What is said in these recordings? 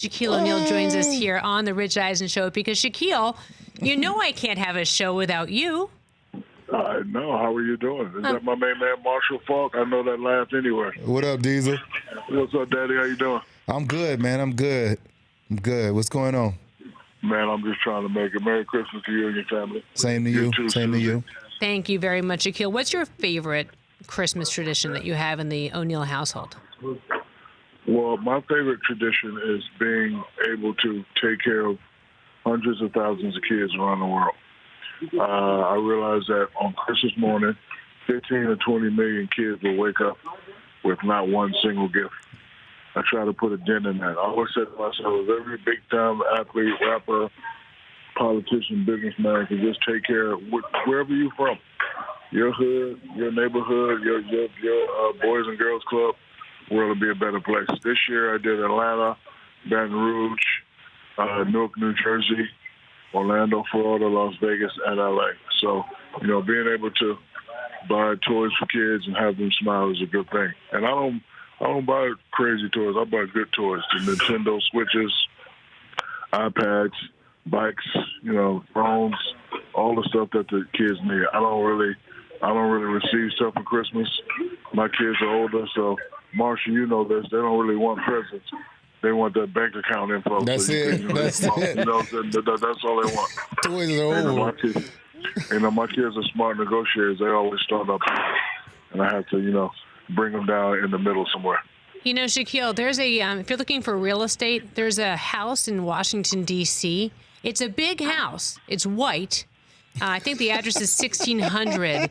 Shaquille O'Neal joins us here on the Rich Eisen Show because Shaquille, you know I can't have a show without you. I know. How are you doing? Is that my main man, Marshall Falk? I know that laugh anywhere. What up, Diesel? What's up, Daddy? How you doing? I'm good, man. I'm good. What's going on? Man, I'm just trying to make it. Merry Christmas to you and your family. Same to you. too, Same to Susie. you. Thank you very much, Shaquille. What's your favorite Christmas tradition that you have in the O'Neal household? Well, my favorite tradition is being able to take care of hundreds of thousands of kids around the world. I realize that on Christmas morning, 15 or 20 million kids will wake up with not one single gift. I try to put a dent in that. I always say to myself, if every big-time athlete, rapper, politician, businessman can just take care of wherever you're from, your hood, your neighborhood, your Boys and Girls Club, the world will be a better place. This year I did Atlanta, Baton Rouge, Newark, New Jersey, Orlando, Florida, Las Vegas, and LA. So, being able to buy toys for kids and have them smile is a good thing. And I don't buy crazy toys. I buy good toys. The Nintendo Switches, iPads, bikes, phones, all the stuff that the kids need. I don't really receive stuff for Christmas. My kids are older, so Marshall, you know this. They don't really want presents. They want that bank account info. That's so it. That's it. That's all they want. Toys are over. My kids are smart negotiators. They always start up, and I have to, bring them down in the middle somewhere. Shaquille, there's if you're looking for real estate, there's a house in Washington, D.C. It's a big house. It's white. I think the address is 1600.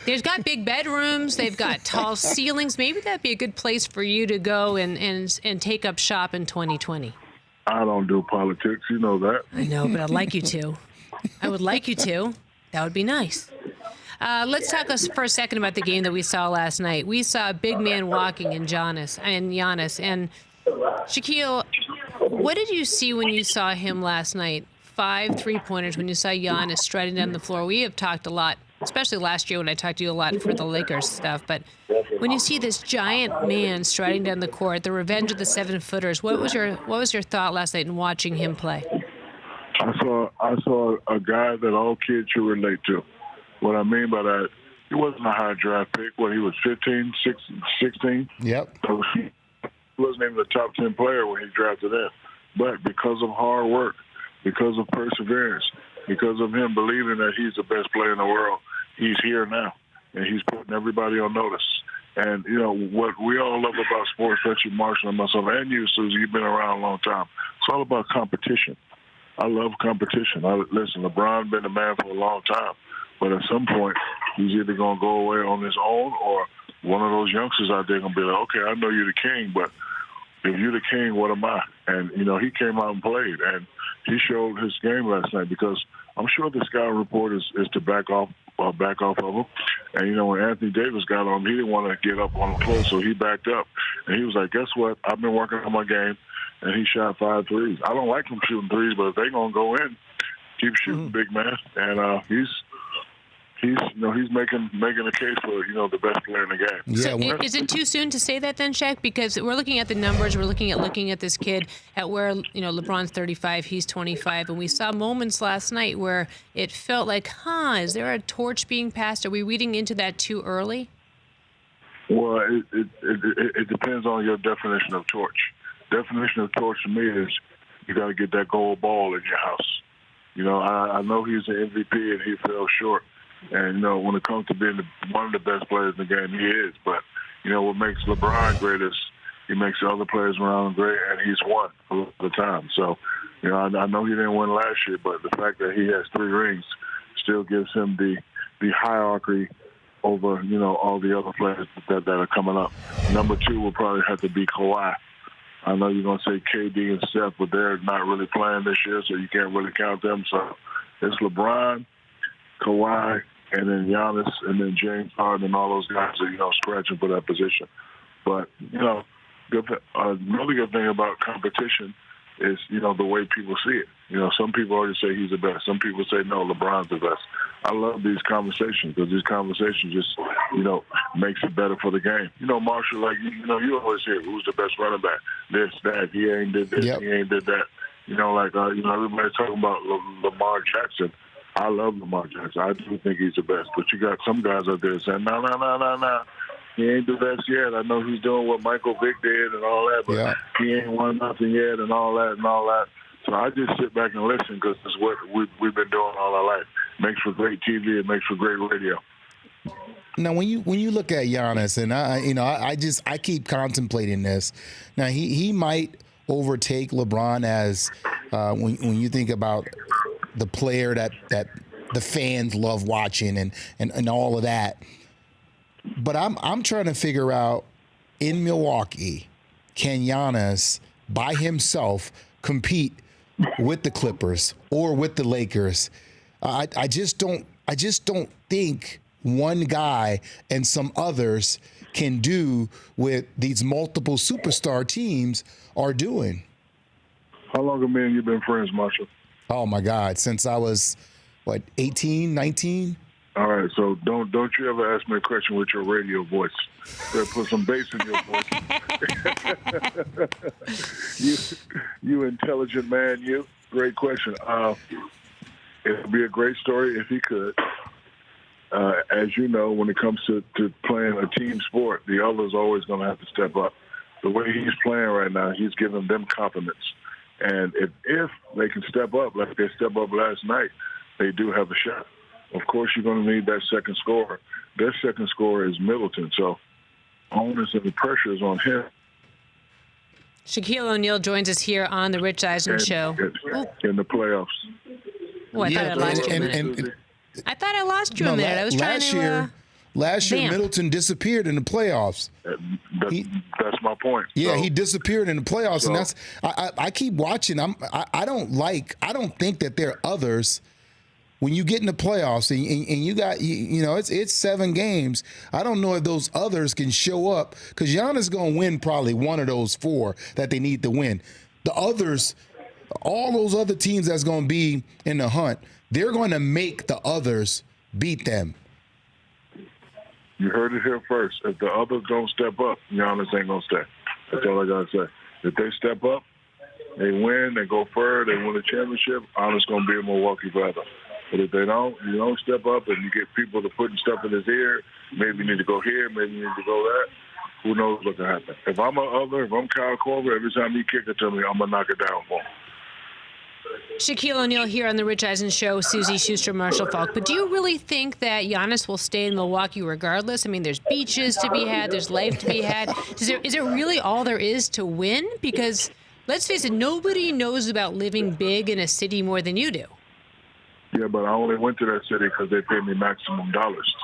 They've got big bedrooms. They've got tall ceilings. Maybe that'd be a good place for you to go and take up shop in 2020. I don't do politics. You know that. I know, but I'd like you to. I would like you to. That would be nice. Let's talk for a second about the game that we saw last night. We saw a big man walking in Giannis. And Shaquille, what did you see when you saw him last night? 5 3-pointers when you saw Giannis striding down the floor. We have talked a lot, especially last year when I talked to you a lot for the Lakers stuff. But when you see this giant man striding down the court, the revenge of the 7-footers, what was your thought last night in watching him play? I saw a guy that all kids should relate to. What I mean by that, he wasn't a high draft pick. He was 15, 16? Yep. So he wasn't even the top 10 player when he drafted in. But because of hard work, because of perseverance, because of him believing that he's the best player in the world, he's here now, and he's putting everybody on notice. And, what we all love about sports, especially Marshall and myself, and you, Susie, you've been around a long time. It's all about competition. I love competition. Listen, LeBron been a man for a long time, but at some point, he's either going to go away on his own or one of those youngsters out there going to be like, okay, I know you're the king, but if you're the king, what am I? And, he came out and played, and he showed his game last night because I'm sure the scouting report is to back off of him. And, when Anthony Davis got on him, he didn't want to get up on the floor, so he backed up. And he was like, guess what? I've been working on my game, and he shot 5 threes. I don't like him shooting threes, but if they're going to go in, keep shooting, big man. And he's making a case for, the best player in the game. Yeah, so is it too soon to say that then, Shaq? Because we're looking at the numbers, we're looking at this kid, at where, LeBron's 35, he's 25, and we saw moments last night where it felt like, is there a torch being passed? Are we reading into that too early? Well, it depends on your definition of torch. Definition of torch to me is you got to get that gold ball in your house. I know he's an MVP and he fell short. And, when it comes to being one of the best players in the game, he is. But, what makes LeBron great is he makes the other players around him great, and he's won a lot of the time. So, I know he didn't win last year, but the fact that he has 3 rings still gives him the hierarchy over, all the other players that are coming up. Number 2 will probably have to be Kawhi. I know you're going to say KD and Steph, but they're not really playing this year, so you can't really count them. So it's LeBron, Kawhi, and then Giannis, and then James Harden, and all those guys are, scratching for that position. But, another good thing about competition is, the way people see it. Some people already say he's the best. Some people say, no, LeBron's the best. I love these conversations because these conversations just, makes it better for the game. Marshall, like, you always hear who's the best running back. This, that, he ain't did this, Yep. he ain't did that. Everybody's talking about Lamar Jackson. I love Lamar Jackson. I do think he's the best. But you got some guys out there saying, no. He ain't the best yet. I know he's doing what Michael Vick did and all that, but he ain't won nothing yet and all that. So I just sit back and listen because it's what we've been doing all our life. Makes for great TV. It makes for great radio. Now, when you look at Giannis, and I keep contemplating this. Now, he might overtake LeBron as when you think about the player that the fans love watching and all of that. But I'm trying to figure out in Milwaukee, can Giannis by himself compete with the Clippers or with the Lakers? I just don't think one guy and some others can do what these multiple superstar teams are doing. How long have me and you been friends, Marshall? Oh my God, since I was 18, 19? All right, so don't you ever ask me a question with your radio voice. Better put some bass in your voice. you intelligent man, you. Great question. It would be a great story if he could. As you know, when it comes to playing a team sport, the other's always going to have to step up. The way he's playing right now, he's giving them confidence. And if they can step up like they stepped up last night, they do have a shot. Of course, you're going to need that second scorer. Their second scorer is Middleton, so onus and the pressure is on him. Shaquille O'Neal joins us here on the Rich Eisen Show. In the playoffs. Oh, I thought I lost you a minute. I thought I lost you a minute. I was trying to. Last year, vamp. Middleton disappeared in the playoffs. That's my point. Yeah, so, he disappeared in the playoffs, and that's. I keep watching. I don't think that there are others. When you get in the playoffs and you got it's 7 games, I don't know if those others can show up because Giannis is going to win probably one of those 4 that they need to win. The others, all those other teams that's going to be in the hunt, they're going to make the others beat them. You heard it here first. If the others don't step up, Giannis ain't going to stay. That's all I got to say. If they step up, they win, they go further, they win a championship, Giannis going to be in Milwaukee forever. But if they don't, you don't step up and you get people to putting stuff in his ear, maybe you need to go here, maybe you need to go that, who knows what can happen. If I'm if I'm Kyle Korver, every time he kick it to me, I'm going to knock it down for him. Shaquille O'Neal here on the Rich Eisen Show, Susie Schuster, Marshall Falk. But do you really think that Giannis will stay in Milwaukee regardless? I mean, there's beaches to be had, there's life to be had. Is it really all there is to win? Because let's face it, nobody knows about living big in a city more than you do. Yeah, but I only went to that city because they paid me maximum dollars.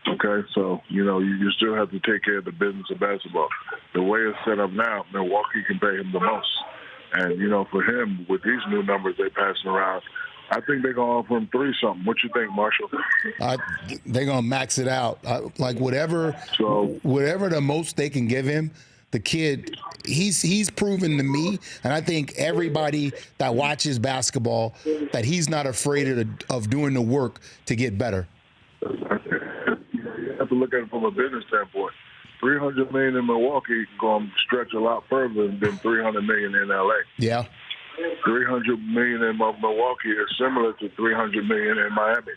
Okay, so, you still have to take care of the business of basketball. The way it's set up now, Milwaukee can pay him the most. And, for him, with these new numbers they're passing around, I think they're going to offer him 3-something. What you think, Marshall? They're going to max it out. Like whatever the most they can give him, the kid, he's proven to me, and I think everybody that watches basketball, that he's not afraid of doing the work to get better. You have to look at it from a business standpoint. $300 million in Milwaukee going to stretch a lot further than $300 million in LA. Yeah. $300 million in Milwaukee is similar to $300 million in Miami.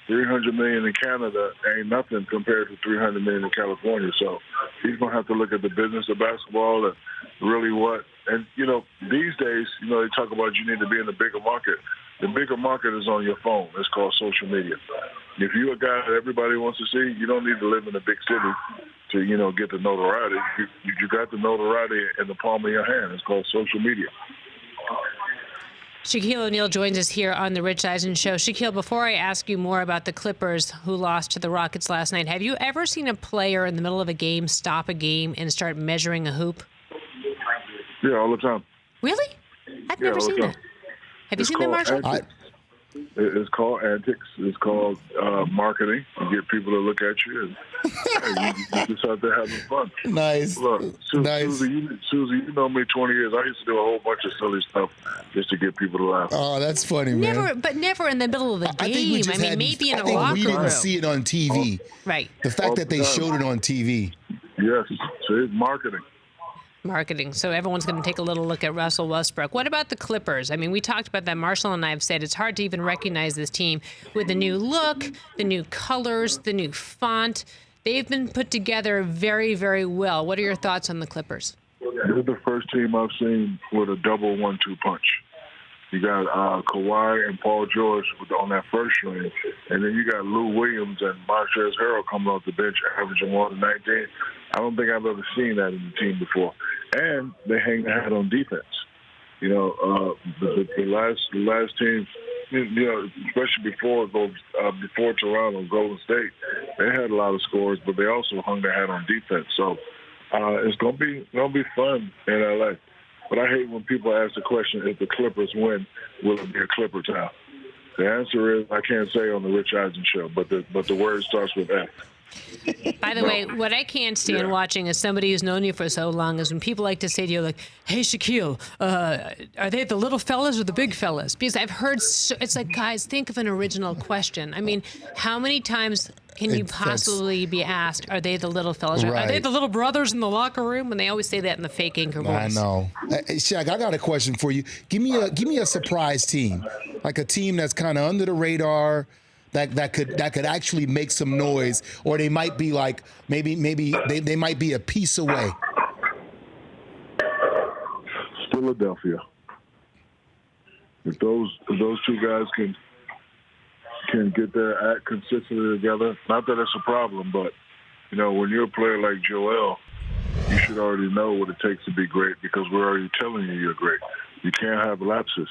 $300 million in Canada ain't nothing compared to $300 million in California. So he's going to have to look at the business of basketball and really what. And, these days, they talk about you need to be in the bigger market. The bigger market is on your phone. It's called social media. If you're a guy that everybody wants to see, you don't need to live in a big city to, get the notoriety. You got the notoriety in the palm of your hand. It's called social media. Shaquille O'Neal joins us here on the Rich Eisen Show. Shaquille, before I ask you more about the Clippers who lost to the Rockets last night, have you ever seen a player in the middle of a game stop a game and start measuring a hoop? Yeah, all the time. Really? I've never seen that. Have you seen that, Marshall? It's called antics. It's called marketing. You get people to look at you, and hey, you just out there having fun. Nice. Look, Nice. Susie, you know me 20 years. I used to do a whole bunch of silly stuff just to get people to laugh. Oh, that's funny, man. Never in the middle of the game. I think we just had, maybe in I a think locker we didn't room. see it on TV. Right. The fact All that the they time. showed it on TV. Yes, so it's marketing. Marketing. So everyone's going to take a little look at Russell Westbrook. What about the Clippers? I mean, we talked about that. Marshall and I have said it's hard to even recognize this team with the new look, the new colors, the new font. They've been put together very, very well. What are your thoughts on the Clippers? They're the first team I've seen with a double 1-2 punch. You got Kawhi and Paul George on that first string, and then you got Lou Williams and Montrezl Harrell coming off the bench averaging more than 19. I don't think I've ever seen that in the team before. And they hang their hat on defense. You know, the last team, you know, especially before Toronto, Golden State, they had a lot of scores, but they also hung their hat on defense. So it's gonna be fun in LA. But I hate when people ask the question, if the Clippers win, will it be a Clipper town? The answer is I can't say on the Rich Eisen show, but the word starts with F. By the way, what I can't stand watching as somebody who's known you for so long is when people like to say to you, like, hey, Shaquille, are they the little fellas or the big fellas? Because I've heard, it's like, guys, think of an original question. I mean, how many times can you possibly be asked, are they the little fellas? Or, are they the little brothers in the locker room? And they always say that in the fake anchor voice. I know. Hey, Shaq, I got a question for you. Give me a surprise team, like a team that's kind of under the radar, that could actually make some noise, or they might be like maybe they might be a piece away. Philadelphia. If those two guys can get their act consistently together, not that it's a problem, but you know, when you're a player like Joel, you should already know what it takes to be great because we're already telling you you're great. You can't have lapses.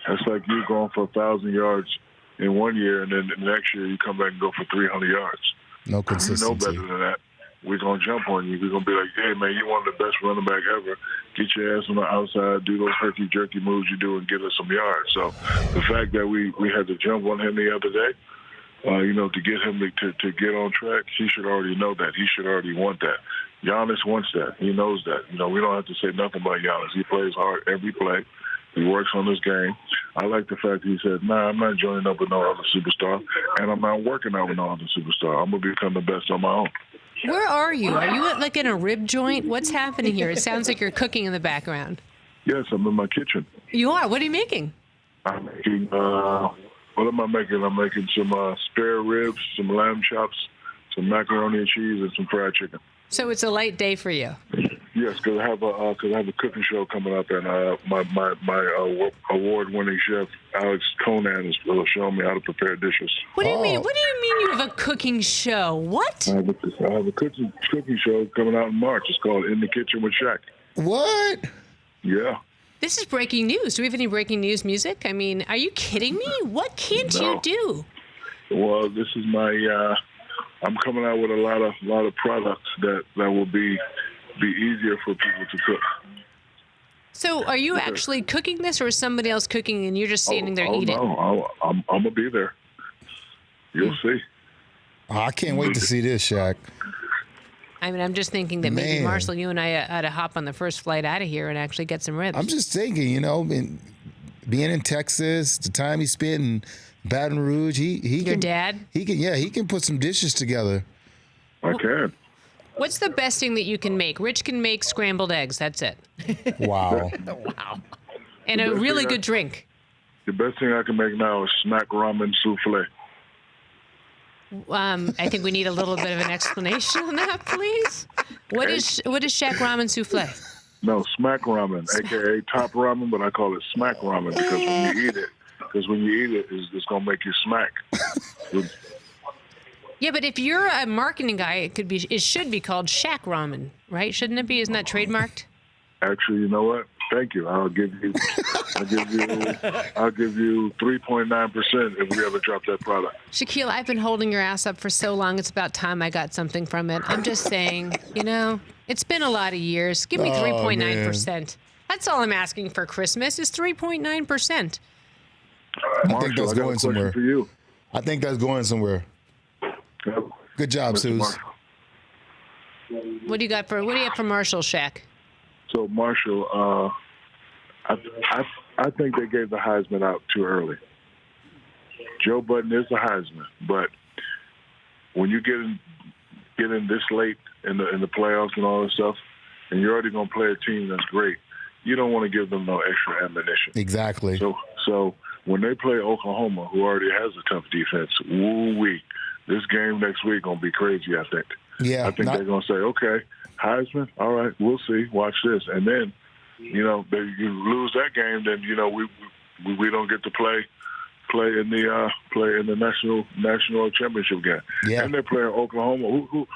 That's like you going for 1,000 yards in 1 year, and then the next year you come back and go for 300 yards. No consistency. You know better than that. We're going to jump on you. We're going to be like, hey, man, you're one of the best running back ever. Get your ass on the outside, do those herky-jerky moves you do, and get us some yards. So the fact that we had to jump on him the other day, you know, to get him to get on track, he should already know that. He should already want that. Giannis wants that. He knows that. You know, we don't have to say nothing about Giannis. He plays hard every play. He works on his game. I like the fact that he said, nah, I'm not joining up with no other superstar, and I'm not working out with no other superstar. I'm going to become the best on my own. Where are you? Are you like in a rib joint? What's happening here? It sounds like you're cooking in the background. Yes, I'm in my kitchen. You are? What are you making? I'm making, what am I making? I'm making some spare ribs, some lamb chops, some macaroni and cheese, and some fried chicken. So it's a light day for you. Yes, because I have a cooking show coming up, and my award-winning chef Alex Conan is showing me how to prepare dishes. What do you mean? What do you mean you have a cooking show? What? I have a cooking show coming out in March. It's called In the Kitchen with Shaq. What? Yeah. This is breaking news. Do we have any breaking news music? I mean, are you kidding me? What can't you do? Well, this is my. I'm coming out with a lot of products that will be easier for people to cook. So are you actually cooking this, or is somebody else cooking and you're just standing there eating? No, I'm going to be there. You'll see. I can't wait to see this, Shaq. I mean, I'm just thinking that maybe, Marshall, you and I ought to hop on the first flight out of here and actually get some ribs. I'm just thinking, you know, being in Texas, the time he spent in Baton Rouge, he Your can, dad? He can put some dishes together. I can. What's the best thing that you can make? Rich can make scrambled eggs. That's it. Wow. Wow. And a really good drink. The best thing I can make now is smack ramen souffle. I think we need a little bit of an explanation on that, please. What is Shaq ramen souffle? No, smack ramen, a.k.a. top ramen, but I call it smack ramen because when you eat it, it's going to make you smack. Yeah, but if you're a marketing guy, it should be called Shaq ramen, right? Shouldn't it be? Isn't that trademarked? Actually, you know what? Thank you. I'll give you 3.9% if we ever drop that product. Shaquille, I've been holding your ass up for so long. It's about time I got something from it. I'm just saying, you know, it's been a lot of years. Give me 3.9%. That's all I'm asking for Christmas is 3.9%. I think that's I got a going question somewhere. for you. I think that's going somewhere. Yep. Good job, Mr. Suze. Marshall. What do you have for Marshall, Shaq? So Marshall, I think they gave the Heisman out too early. Joe Budden is the Heisman, but when you get in this late in the playoffs and all this stuff, and you're already going to play a team that's great, you don't want to give them no extra ammunition. Exactly. So when they play Oklahoma, who already has a tough defense, woo-wee, this game next week going to be crazy, I think. Yeah. I think they're going to say, okay, Heisman, all right, we'll see, watch this. And then, you lose that game, then, we don't get to play in the national championship game. Yeah. And they're playing Oklahoma. Who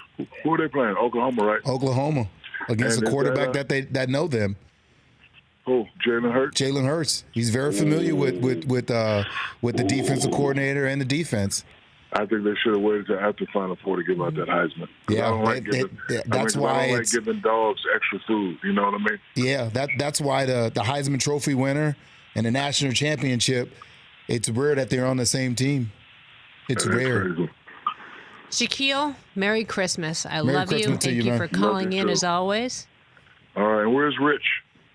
are they playing? Oklahoma, right? Oklahoma against And a quarterback that know them. Who? Jalen Hurts? Jalen Hurts. He's very familiar with the defensive coordinator and the defense. I think they should have waited till after Final Four to give out that Heisman. Yeah, I don't like why I giving dogs extra food. You know what I mean? Yeah, that's why the Heisman Trophy winner and the national championship, it's rare that they're on the same team. It's rare. Crazy. Shaquille, Merry Christmas. I Merry love you. Christmas to Thank you, you man. for calling Love you in too. as always. All right, and where's Rich?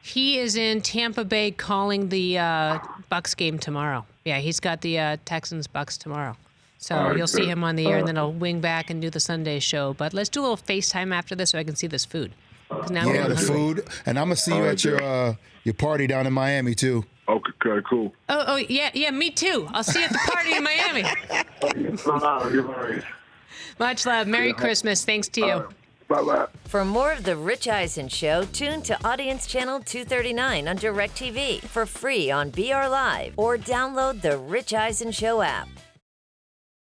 He is in Tampa Bay calling the Bucks game tomorrow. Yeah, he's got the Texans-Bucks tomorrow. So All right, you'll see good. him on the air, and then I'll wing back and do the Sunday show. But let's do a little FaceTime after this so I can see this food. 'Cause now Yeah, I'm the hungry. food, and I'm gonna see you at your party down in Miami too. Okay, cool. Oh, yeah, me too. I'll see you at the party in Miami. You're right. Much love. Merry Christmas. Thanks to you. Bye-bye. For more of The Rich Eisen Show, tune to Audience Channel 239 on DirecTV for free on BR Live or download the Rich Eisen Show app.